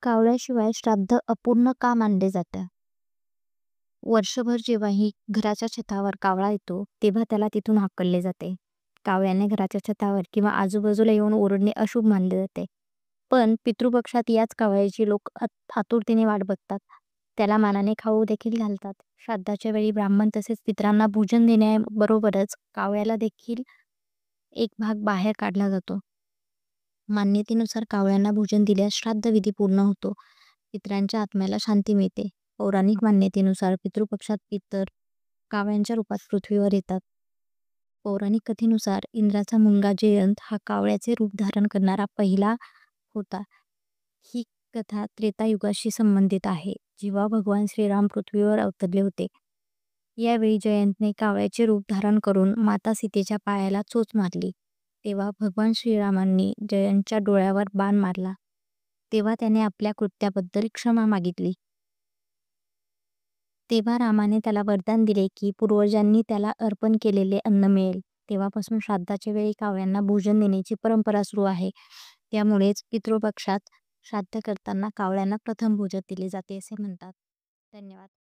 कावळ्याशिवाय श्राद्ध अपूर्ण का मानले जातं? वर्षभर जेव्हाही घराच्या छतावर कावळा येतो, तेव्हा त्याला तिथून हाकलले जाते. कावळ्याने घराच्या छतावर किंवा आजूबाजूला येऊन ओरडणे अशुभ मानले जाते. पण पितृपक्षात याच कावळ्याची लोक आतुरतेने वाट बघतात. त्याला मानाने खाऊ देखील घालतात. श्राद्धाच्या वेळी ब्राह्मण तसेच पितरांना भोजन देण्याबरोबरच कावळ्याला देखील एक भाग बाहेर काढला जातो. मान्यतेनुसार कावळ्यांना भोजन दिल्यास श्राद्धविधी पूर्ण होतो. पितरांच्या आत्म्याला शांती मिळते. पौराणिक मान्यतेनुसार पितृपक्षात पितर कावळ्यांच्या रूपात पृथ्वीवर येतात. पौराणिक कथेनुसार इंद्राचा मुलगा जयंत हा कावळ्याचे रूप धारण करणारा पहिला होता. ही कथा त्रेतायुगाशी संबंधित आहे, जेव्हा भगवान श्रीराम पृथ्वीवर अवतरले होते. यावेळी जयंतने कावळ्याचे रूप धारण करून माता सीतेच्या पायाला चोच मारली. तेव्हा भगवान श्रीरामांनी जयंतच्या डोळ्यावर बाण मारला. तेव्हा त्याने आपल्या कृत्याबद्दल क्षमा मागितली. तेव्हा रामाने त्याला वरदान दिले की पूर्वजांनी त्याला अर्पण केलेले अन्न मिळेल. तेव्हापासून श्राद्धाच्या वेळी कावळ्यांना भोजन देण्याची परंपरा सुरू आहे. त्यामुळेच पितृपक्षात श्राद्ध करताना कावळ्यांना प्रथम भोजन दिले जाते असे म्हणतात. धन्यवाद.